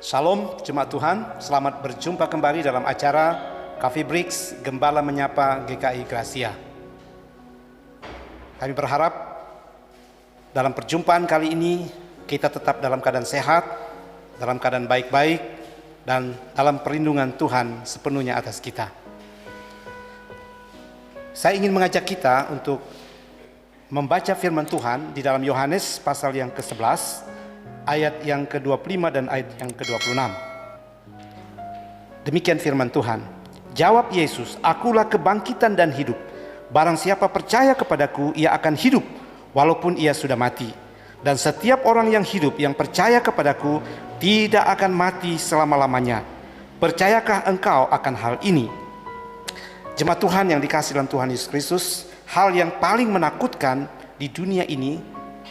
Shalom Jemaat Tuhan, selamat berjumpa kembali dalam acara Coffee Breaks Gembala Menyapa GKI Gracia. Kami berharap dalam perjumpaan kali ini kita tetap dalam keadaan sehat, dalam keadaan baik-baik, dan dalam perlindungan Tuhan sepenuhnya atas kita. Saya ingin mengajak kita untuk membaca firman Tuhan di dalam Yohanes pasal yang ke-11, ayat yang ke-25 dan ayat yang ke-26. Demikian firman Tuhan. Jawab Yesus, "Akulah kebangkitan dan hidup. Barang siapa percaya kepadaku, ia akan hidup walaupun ia sudah mati. Dan setiap orang yang hidup, yang percaya kepadaku, tidak akan mati selama-lamanya. Percayakah engkau akan hal ini?" Jemaat Tuhan yang dikasihi dalam Tuhan Yesus Kristus, hal yang paling menakutkan di dunia ini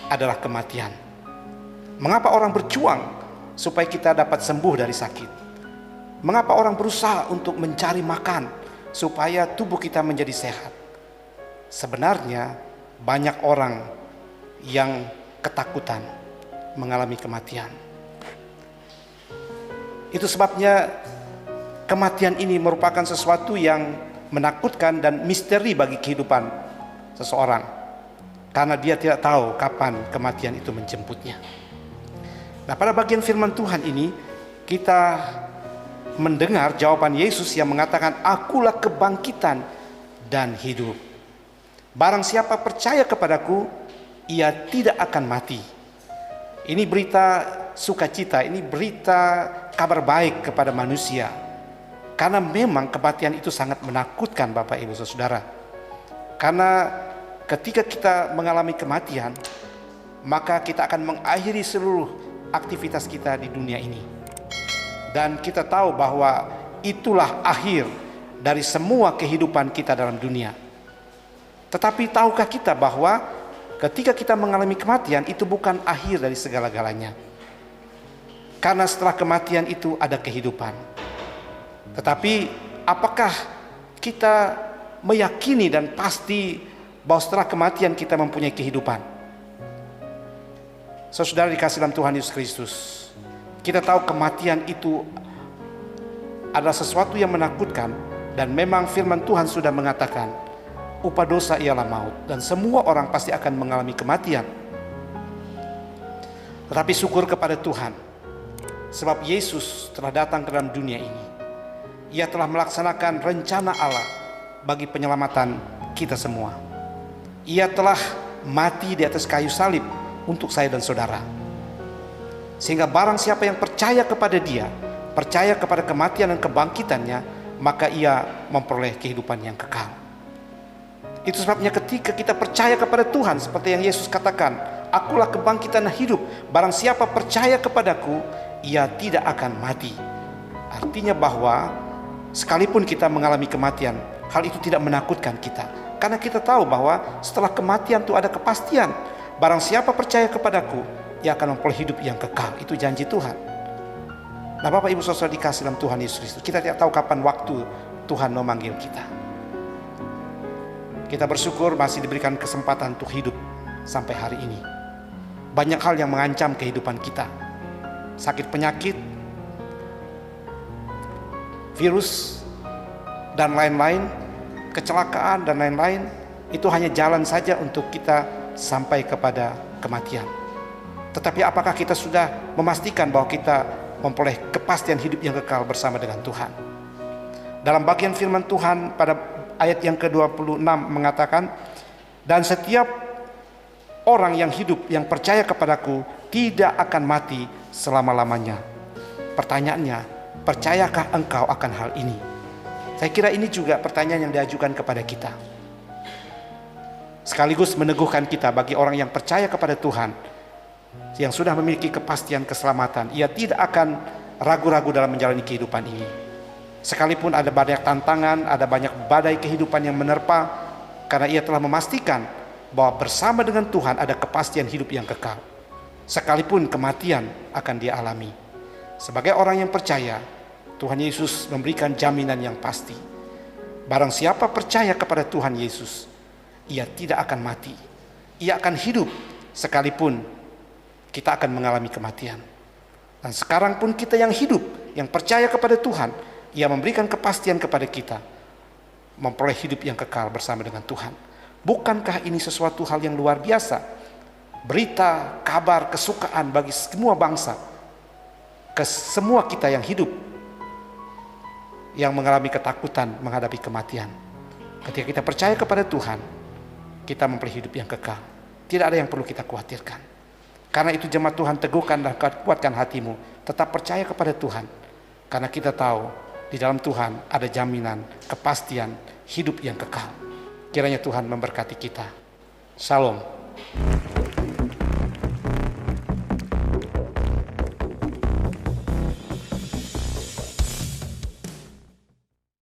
adalah kematian. Mengapa orang berjuang supaya kita dapat sembuh dari sakit? Mengapa orang berusaha untuk mencari makan supaya tubuh kita menjadi sehat? Sebenarnya banyak orang yang ketakutan mengalami kematian. Itu sebabnya kematian ini merupakan sesuatu yang menakutkan dan misteri bagi kehidupan seseorang, karena dia tidak tahu kapan kematian itu menjemputnya. Nah, pada bagian firman Tuhan ini kita mendengar jawaban Yesus yang mengatakan, "Akulah kebangkitan dan hidup. Barang siapa percaya kepadaku, ia tidak akan mati." Ini berita sukacita, ini berita kabar baik kepada manusia. Karena memang kematian itu sangat menakutkan Bapak Ibu Saudara. Karena ketika kita mengalami kematian, maka kita akan mengakhiri seluruh aktivitas kita di dunia ini. Dan kita tahu bahwa itulah akhir dari semua kehidupan kita dalam dunia. Tetapi tahukah kita bahwa ketika kita mengalami kematian, itu bukan akhir dari segala-galanya. Karena setelah kematian itu ada kehidupan. Tetapi apakah kita meyakini dan pasti bahwa setelah kematian kita mempunyai kehidupan? Saudara dikasihi dalam Tuhan Yesus Kristus, kita tahu kematian itu adalah sesuatu yang menakutkan, dan memang firman Tuhan sudah mengatakan upah dosa ialah maut, dan semua orang pasti akan mengalami kematian. Tetapi syukur kepada Tuhan, sebab Yesus telah datang ke dalam dunia ini. Ia telah melaksanakan rencana Allah bagi penyelamatan kita semua. Ia telah mati di atas kayu salib untuk saya dan saudara. Sehingga barang siapa yang percaya kepada Dia, percaya kepada kematian dan kebangkitannya, maka ia memperoleh kehidupan yang kekal. Itu sebabnya ketika kita percaya kepada Tuhan, seperti yang Yesus katakan, "Akulah kebangkitan dan hidup. Barang siapa percaya kepadaku, ia tidak akan mati." Artinya bahwa sekalipun kita mengalami kematian, hal itu tidak menakutkan kita. Karena kita tahu bahwa setelah kematian itu ada kepastian. Barang siapa percaya kepadaku, ia akan memperoleh hidup yang kekal. Itu janji Tuhan. Nah, Bapak Ibu Saudara dikasihi dalam Tuhan Yesus Kristus, kita tidak tahu kapan waktu Tuhan memanggil kita. Kita bersyukur masih diberikan kesempatan untuk hidup sampai hari ini. Banyak hal yang mengancam kehidupan kita. Sakit penyakit, virus, dan lain-lain, kecelakaan dan lain-lain, itu hanya jalan saja untuk kita sampai kepada kematian. Tetapi apakah kita sudah memastikan bahwa kita memperoleh kepastian hidup yang kekal bersama dengan Tuhan? Dalam bagian firman Tuhan pada ayat yang ke-26 mengatakan, "Dan setiap orang yang hidup, yang percaya kepadaku, tidak akan mati selama-lamanya." Pertanyaannya, percayakah engkau akan hal ini? Saya kira ini juga pertanyaan yang diajukan kepada kita, sekaligus meneguhkan kita bagi orang yang percaya kepada Tuhan, yang sudah memiliki kepastian keselamatan. Ia tidak akan ragu-ragu dalam menjalani kehidupan ini. Sekalipun ada banyak tantangan, ada banyak badai kehidupan yang menerpa, karena ia telah memastikan bahwa bersama dengan Tuhan ada kepastian hidup yang kekal. Sekalipun kematian akan dia alami. Sebagai orang yang percaya, Tuhan Yesus memberikan jaminan yang pasti. Barang siapa percaya kepada Tuhan Yesus, ia tidak akan mati. Ia akan hidup sekalipun kita akan mengalami kematian. Dan sekarang pun kita yang hidup, yang percaya kepada Tuhan, Ia memberikan kepastian kepada kita, memperoleh hidup yang kekal bersama dengan Tuhan. Bukankah ini sesuatu hal yang luar biasa? Berita, kabar, kesukaan bagi semua bangsa, ke semua kita yang hidup, yang mengalami ketakutan menghadapi kematian. Ketika kita percaya kepada Tuhan, kita memperoleh hidup yang kekal. Tidak ada yang perlu kita khawatirkan. Karena itu jemaat Tuhan, teguhkan dan kuatkan hatimu. Tetap percaya kepada Tuhan. Karena kita tahu di dalam Tuhan ada jaminan, kepastian, hidup yang kekal. Kiranya Tuhan memberkati kita. Shalom.